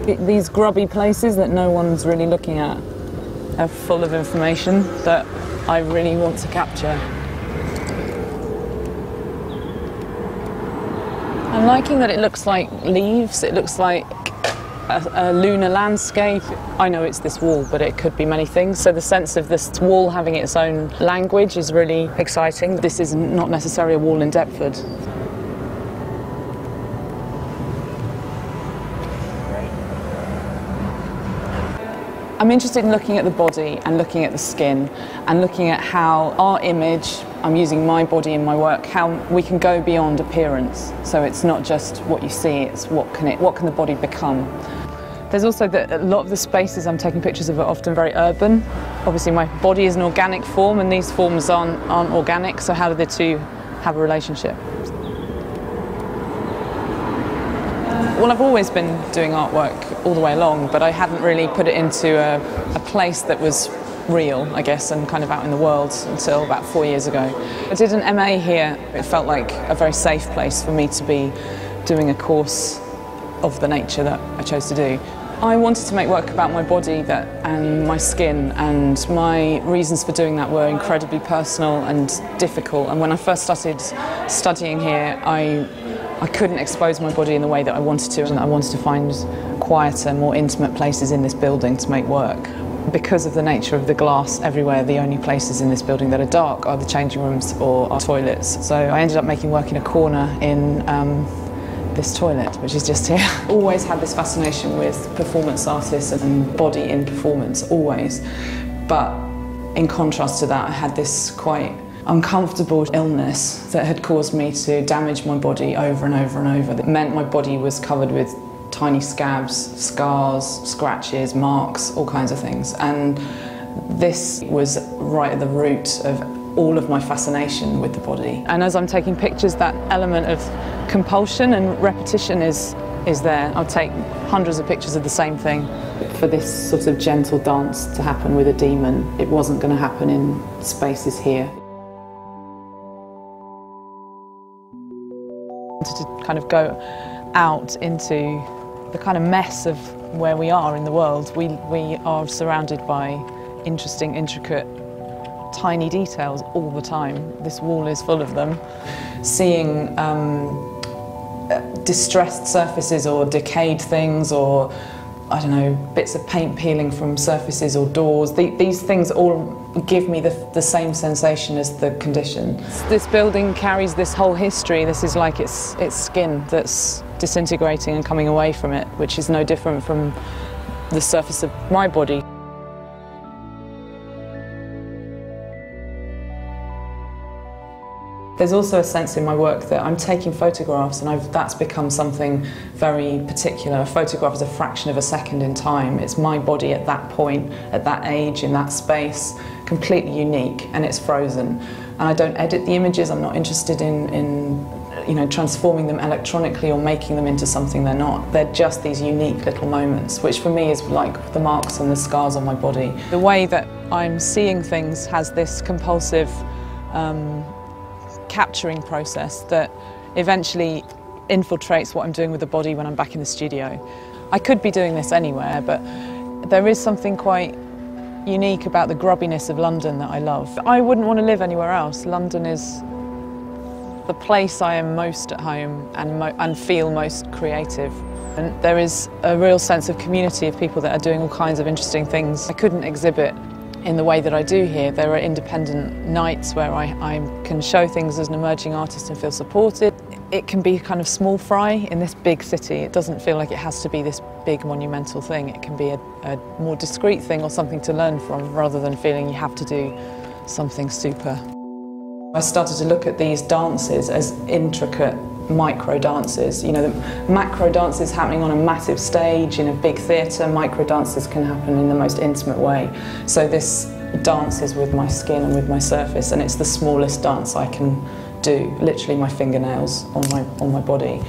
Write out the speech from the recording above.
These grubby places that no one's really looking at are full of information that I really want to capture. I'm liking that it looks like leaves, it looks like a lunar landscape. I know it's this wall, but it could be many things, so the sense of this wall having its own language is really exciting. This is not necessarily a wall in Deptford. I'm interested in looking at the body and looking at the skin and looking at how our image, I'm using my body in my work, how we can go beyond appearance. So it's not just what you see, it's what can the body become. There's also a lot of the spaces I'm taking pictures of are often very urban. Obviously my body is an organic form and these forms aren't organic, so how do the two have a relationship? Well, I've always been doing artwork all the way along, but I hadn't really put it into a place that was real, I guess, and kind of out in the world until about 4 years ago. I did an MA here. It felt like a very safe place for me to be doing a course of the nature that I chose to do. I wanted to make work about my body and my skin, and my reasons for doing that were incredibly personal and difficult. And when I first started studying here, I couldn't expose my body in the way that I wanted to, and I wanted to find quieter, more intimate places in this building to make work. Because of the nature of the glass everywhere, the only places in this building that are dark are the changing rooms or our toilets. So I ended up making work in a corner in this toilet, which is just here. Always had this fascination with performance artists and body in performance, always. But in contrast to that, I had this quite uncomfortable illness that had caused me to damage my body over and over and over. That meant my body was covered with tiny scabs, scars, scratches, marks, all kinds of things. And this was right at the root of all of my fascination with the body. And as I'm taking pictures, that element of compulsion and repetition is there. I'll take hundreds of pictures of the same thing. For this sort of gentle dance to happen with a demon, it wasn't going to happen in spaces here. To kind of go out into the kind of mess of where we are in the world. We are surrounded by interesting, intricate, tiny details all the time. This wall is full of them. Seeing distressed surfaces or decayed things, or I don't know, bits of paint peeling from surfaces or doors. These things all give me the same sensation as the condition. This building carries this whole history. This is like its skin that's disintegrating and coming away from it, which is no different from the surface of my body. There's also a sense in my work that I'm taking photographs, and that's become something very particular. A photograph is a fraction of a second in time. It's my body at that point, at that age, in that space, completely unique, and it's frozen. And I don't edit the images. I'm not interested in transforming them electronically or making them into something they're not. They're just these unique little moments, which for me is like the marks and the scars on my body. The way that I'm seeing things has this compulsive capturing process that eventually infiltrates what I'm doing with the body when I'm back in the studio. I could be doing this anywhere, but there is something quite unique about the grubbiness of London that I love. I wouldn't want to live anywhere else. London is the place I am most at home and feel most creative. And there is a real sense of community of people that are doing all kinds of interesting things. I couldn't exhibit in the way that I do here. There are independent nights where I can show things as an emerging artist and feel supported. It can be kind of small fry in this big city. It doesn't feel like it has to be this big monumental thing. It can be a more discreet thing or something to learn from, rather than feeling you have to do something super. I started to look at these dances as intricate micro dances. You know, the macro dances happening on a massive stage in a big theatre, micro dances can happen in the most intimate way. So this dance is with my skin and with my surface, and it's the smallest dance I can do, literally my fingernails on my body.